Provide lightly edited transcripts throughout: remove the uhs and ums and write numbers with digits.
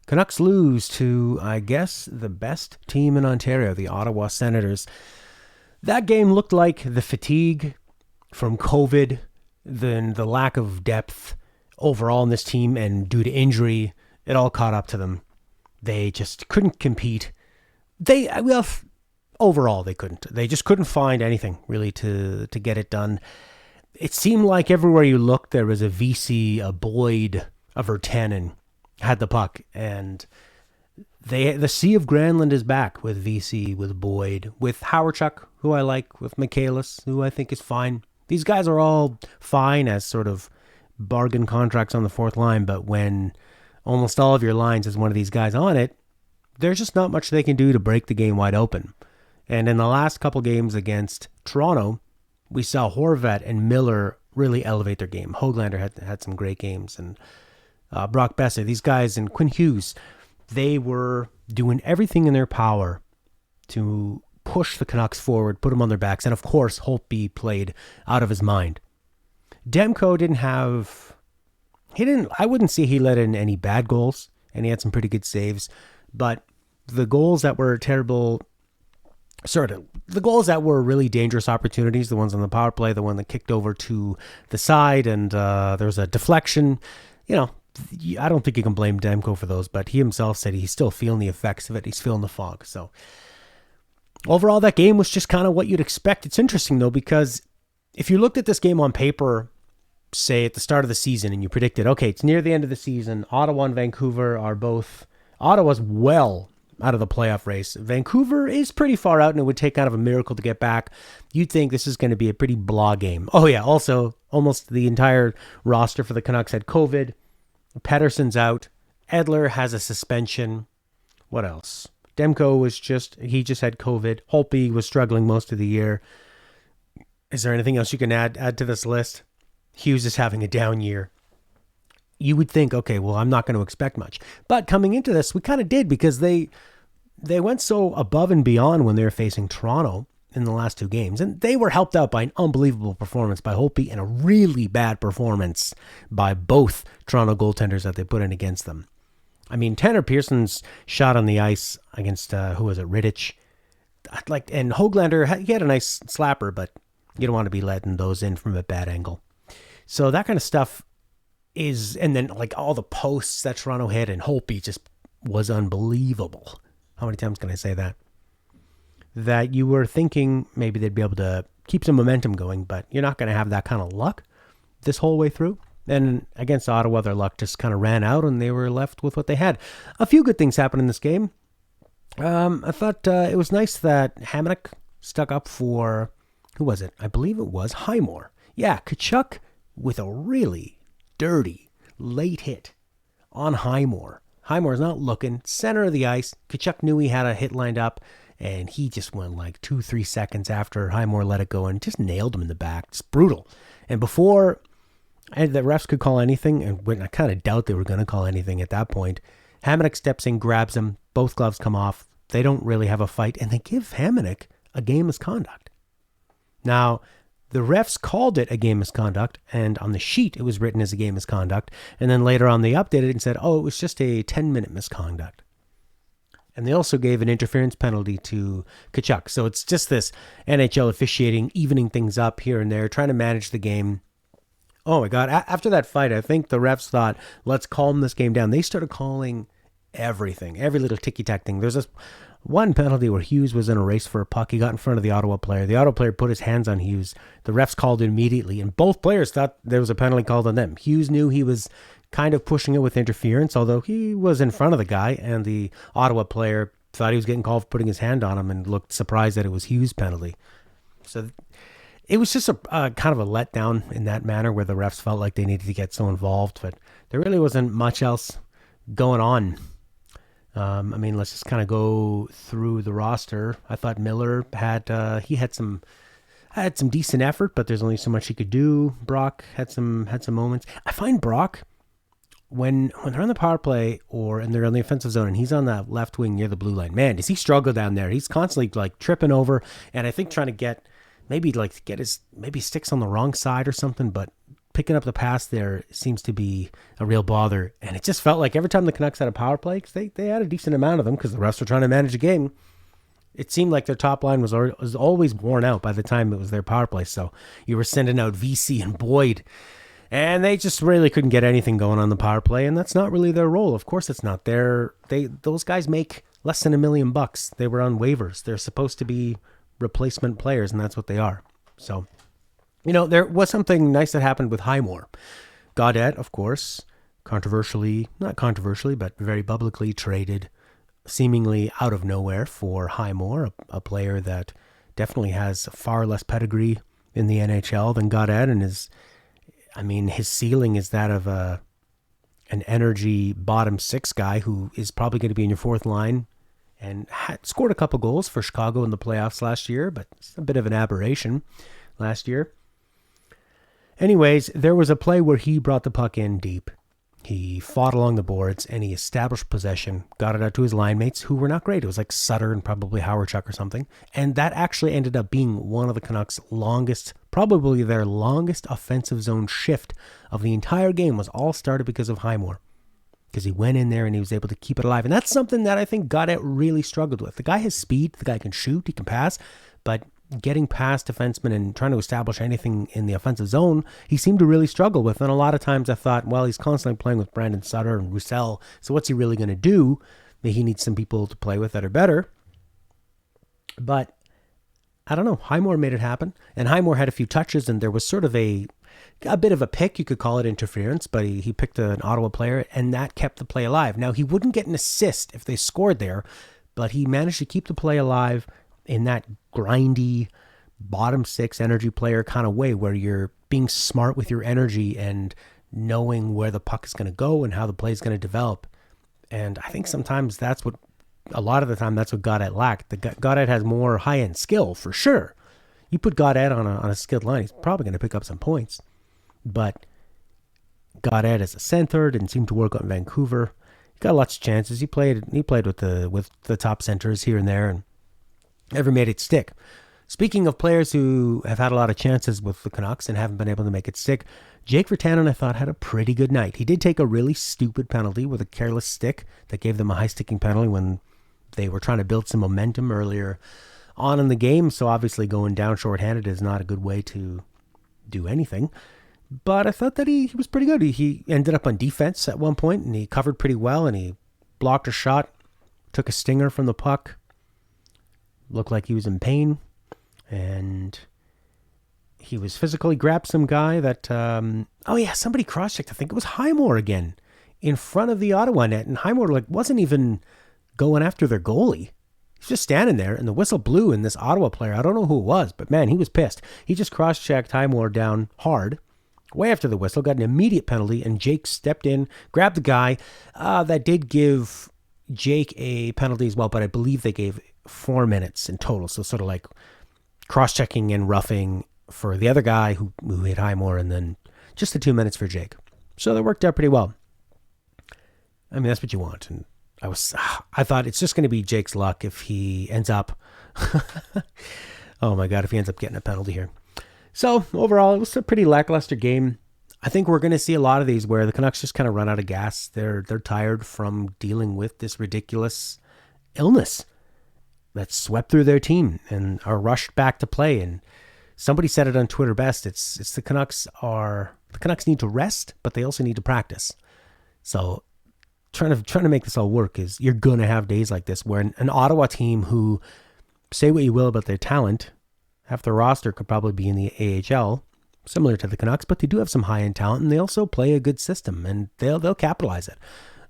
Canucks lose to, I guess, the best team in Ontario, the Ottawa Senators. That game looked like the fatigue from COVID, then the lack of depth overall in this team, and due to injury, it all caught up to them. They just couldn't compete. Overall, they couldn't. They just couldn't find anything really to get it done. It seemed like everywhere you looked, there was a VC, a Boyd, a Virtanen had the puck, and the Sea of Granlund is back with VC, with Boyd, with Howardchuk, who I like, with Michaelis, who I think is fine. These guys are all fine as sort of bargain contracts on the fourth line, but when almost all of your lines has one of these guys on it, there's just not much they can do to break the game wide open. And in the last couple games against Toronto, we saw Horvat and Miller really elevate their game. Höglander had some great games, and Brock Besser, these guys, and Quinn Hughes, they were doing everything in their power to push the Canucks forward, put them on their backs, and of course, Holtby played out of his mind. Demko I wouldn't say he let in any bad goals, and he had some pretty good saves, but the goals that were terrible, the goals that were really dangerous opportunities, the ones on the power play, the one that kicked over to the side, and there was a deflection, I don't think you can blame Demko for those, but he himself said he's still feeling the effects of it. He's feeling the fog. So overall, that game was just kind of what you'd expect. It's interesting, though, because if you looked at this game on paper, say at the start of the season, and you predicted, okay, it's near the end of the season, Ottawa and Vancouver are both, Ottawa's well out of the playoff race. Vancouver is pretty far out, and it would take kind of a miracle to get back. You'd think this is going to be a pretty blah game. Oh, yeah, also, almost the entire roster for the Canucks had COVID. Pettersson's out. Edler has a suspension. What else? Demko he just had COVID. Holtby was struggling most of the year. Is there anything else you can add to this list? Hughes is having a down year. You would think, okay, well, I'm not going to expect much. But coming into this, we kind of did, because they went so above and beyond when they were facing Toronto in the last two games. And they were helped out by an unbelievable performance by Holtby and a really bad performance by both Toronto goaltenders that they put in against them. I mean, Tanner Pearson's shot on the ice against, Rittich. And Höglander, he had a nice slapper, but you don't want to be letting those in from a bad angle. So that kind of stuff and then all the posts that Toronto hit, and Holtby just was unbelievable. How many times can I say that? That you were thinking maybe they'd be able to keep some momentum going, but you're not going to have that kind of luck this whole way through. And against Ottawa, their luck just kind of ran out, and they were left with what they had. A few good things happened in this game. I thought it was nice that Hamonic stuck up for, who was it? I believe it was Highmore. Yeah, Tkachuk with a really dirty late hit on Highmore. Highmore's not looking, center of the ice. Tkachuk knew he had a hit lined up, and he just went 2-3 seconds after Highmore let it go and just nailed him in the back. It's brutal. And before the refs could call anything, and I kind of doubt they were going to call anything at that point, Hamonic steps in, grabs him, both gloves come off. They don't really have a fight, and they give Hamonic a game misconduct. Now, the refs called it a game misconduct, and on the sheet it was written as a game misconduct, and then later on they updated it and said, it was just a 10-minute misconduct. And they also gave an interference penalty to Tkachuk. So it's just this NHL officiating, evening things up here and there, trying to manage the game. Oh my God, after that fight, I think the refs thought, let's calm this game down. They started calling everything, every little ticky-tack thing. There's this one penalty where Hughes was in a race for a puck. He got in front of the Ottawa player. The Ottawa player put his hands on Hughes. The refs called it immediately, and both players thought there was a penalty called on them. Hughes knew he was kind of pushing it with interference, although he was in front of the guy, and the Ottawa player thought he was getting called for putting his hand on him and looked surprised that it was Hughes' penalty. So it was just a kind of a letdown in that manner, where the refs felt like they needed to get so involved, but there really wasn't much else going on. Let's just kind of go through the roster. I thought Miller had some decent effort, but there's only so much he could do. Brock had some moments. I find Brock, when they're on the power play and they're on the offensive zone and he's on the left wing near the blue line, man, does he struggle down there? He's constantly tripping over, and I think trying to get his maybe sticks on the wrong side or something, but picking up the pass there seems to be a real bother. And it just felt like every time the Canucks had a power play, because they had a decent amount of them because the refs were trying to manage the game, it seemed like their top line was always worn out by the time it was their power play. So you were sending out VC and Boyd, and they just really couldn't get anything going on the power play. And that's not really their role. Of course it's not. Those guys make less than $1 million. They were on waivers. They're supposed to be replacement players, and that's what they are. So, there was something nice that happened with Highmore. Gaudette, of course, not controversially, but very publicly traded seemingly out of nowhere for Highmore, a player that definitely has far less pedigree in the NHL than Gaudette, and his ceiling is that of an energy bottom six guy who is probably going to be in your fourth line and had scored a couple goals for Chicago in the playoffs last year, but it's a bit of an aberration last year. Anyways, there was a play where he brought the puck in deep. He fought along the boards, and he established possession, got it out to his line mates, who were not great. It was like Sutter and probably Howardchuk or something. And that actually ended up being one of the Canucks' probably their longest offensive zone shift of the entire game, was all started because of Highmore. Because he went in there and he was able to keep it alive. And that's something that I think Gaudette really struggled with. The guy has speed, the guy can shoot, he can pass, but getting past defensemen and trying to establish anything in the offensive zone, he seemed to really struggle with. And a lot of times I thought, well, he's constantly playing with Brandon Sutter and Roussel, so what's he really going to do? Maybe he needs some people to play with that are better. But I don't know. Highmore made it happen. And Highmore had a few touches, and there was sort of a bit of a pick. You could call it interference, but he picked an Ottawa player, and that kept the play alive. Now, he wouldn't get an assist if they scored there, but he managed to keep the play alive in that grindy bottom six energy player kind of way, where you're being smart with your energy and knowing where the puck is going to go and how the play is going to develop. And I think sometimes a lot of the time that's what Gaudette lacked. Gaudette has more high-end skill, for sure. You put Gaudette on a skilled line, he's probably going to pick up some points. But Gaudette as a center didn't seem to work out in Vancouver. He got lots of chances. He played with the top centers here and there, and never made it stick. Speaking of players who have had a lot of chances with the Canucks and haven't been able to make it stick, Jake Virtanen, I thought, had a pretty good night. He did take a really stupid penalty with a careless stick that gave them a high-sticking penalty when they were trying to build some momentum earlier on in the game. So obviously going down shorthanded is not a good way to do anything. But I thought that he was pretty good. He ended up on defense at one point, and he covered pretty well, and he blocked a shot, took a stinger from the puck. Looked like he was in pain, and he was physical. He grabbed some guy that, somebody cross-checked. I think it was Highmore again in front of the Ottawa net, and Highmore wasn't even going after their goalie. He's just standing there, and the whistle blew, and this Ottawa player, I don't know who it was, but man, he was pissed. He just cross-checked Highmore down hard, way after the whistle, got an immediate penalty, and Jake stepped in, grabbed the guy. That did give Jake a penalty as well, but I believe they gave 4 minutes in total. So sort of like cross-checking and roughing for the other guy who hit Highmore, and then just the 2 minutes for Jake. So that worked out pretty well. I mean, that's what you want. And I thought it's just going to be Jake's luck if he ends up, oh my God, if he ends up getting a penalty here. So overall, it was a pretty lackluster game. I think we're going to see a lot of these where the Canucks just kind of run out of gas. They're tired from dealing with this ridiculous illness that's swept through their team and are rushed back to play. And somebody said it on Twitter best. It's the Canucks need to rest, but they also need to practice. So trying to make this all work is you're going to have days like this where an Ottawa team who, say what you will about their talent, half their roster could probably be in the AHL, similar to the Canucks, but they do have some high-end talent, and they also play a good system, and they'll capitalize it.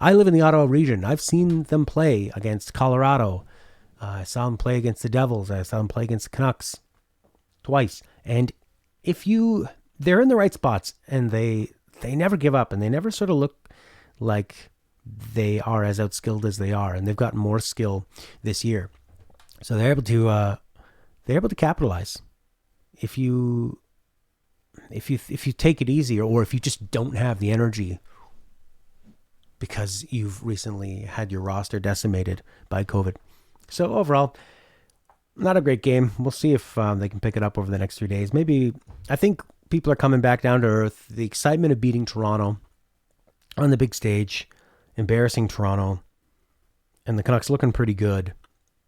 I live in the Ottawa region. I've seen them play against Colorado. I saw them play against the Devils. I saw them play against the Canucks twice. And they're in the right spots, and they never give up, and they never sort of look like they are as outskilled as they are, and they've gotten more skill this year. So they're able to capitalize. If you take it easy, or if you just don't have the energy because you've recently had your roster decimated by COVID. So overall, not a great game. We'll see if they can pick it up over the next 3 days. Maybe, I think people are coming back down to earth. The excitement of beating Toronto on the big stage, embarrassing Toronto, and the Canucks looking pretty good,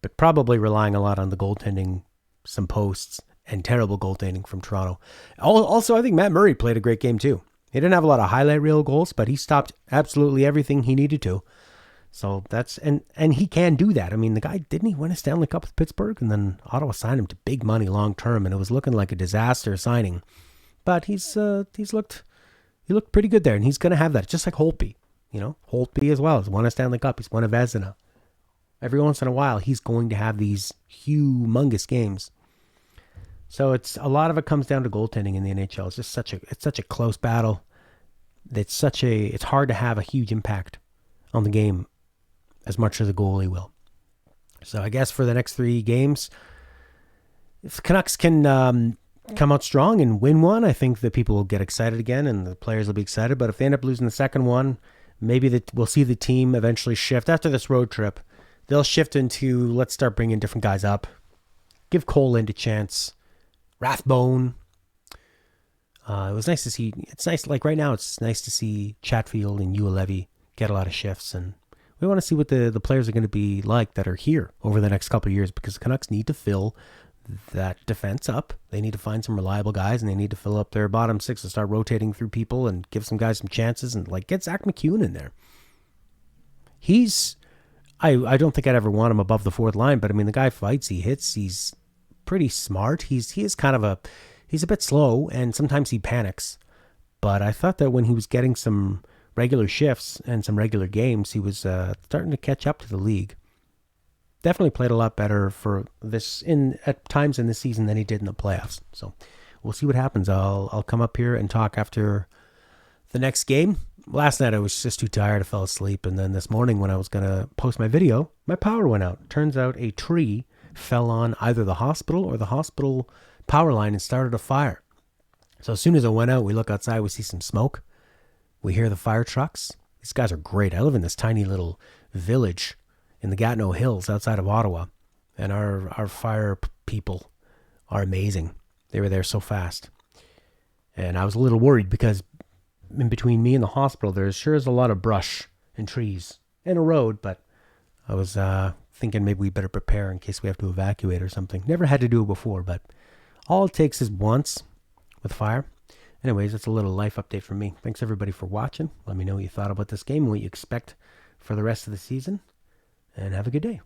but probably relying a lot on the goaltending, some posts, and terrible goaltending from Toronto. Also, I think Matt Murray played a great game too. He didn't have a lot of highlight reel goals, but he stopped absolutely everything he needed to. So that's, and he can do that. I mean, the guy, didn't he win a Stanley Cup with Pittsburgh? And then Ottawa signed him to big money long term, and it was looking like a disaster signing. But he looked pretty good there, and he's going to have that, just like Holtby. You know, Holtby as well. He's won a Stanley Cup. He's won a Vezina. Every once in a while, he's going to have these humongous games. So it's a lot of it comes down to goaltending in the NHL. It's just such a close battle. It's hard to have a huge impact on the game as much as a goalie will. So I guess for the next 3 games, if the Canucks can come out strong and win one, I think that people will get excited again and the players will be excited. But if they end up losing the second one, maybe we'll see the team eventually shift after this road trip. They'll shift into, let's start bringing different guys up. Give Cole a chance. Rathbone. It was nice to see. It's nice, like right now, it's nice to see Chatfield and Uelevi get a lot of shifts. And we want to see what the players are going to be like that are here over the next couple of years, because the Canucks need to fill that defense up. They need to find some reliable guys, and they need to fill up their bottom 6 and start rotating through people and give some guys some chances and like get Zach McEwen in there. I don't think I'd ever want him above the 4th line, but I mean, the guy fights, he hits, he's pretty smart. He is kind of he's a bit slow, and sometimes he panics. But I thought that when he was getting some regular shifts and some regular games, he was starting to catch up to the league. Definitely played a lot better for this at times in this season than he did in the playoffs. So we'll see what happens. I'll come up here and talk after the next game. Last night I was just too tired. I fell asleep. And then this morning when I was going to post my video, my power went out. Turns out a tree fell on either the hospital or the hospital power line and started a fire. So as soon as it went out, we look outside, we see some smoke. We hear the fire trucks. These guys are great. I live in this tiny little village in the Gatineau Hills outside of Ottawa. And our fire people are amazing. They were there so fast. And I was a little worried because in between me and the hospital, there sure is a lot of brush and trees and a road, but I was thinking maybe we better prepare in case we have to evacuate or something. Never had to do it before, but all it takes is once with fire. Anyways, that's a little life update from me. Thanks everybody for watching. Let me know what you thought about this game and what you expect for the rest of the season, and have a good day.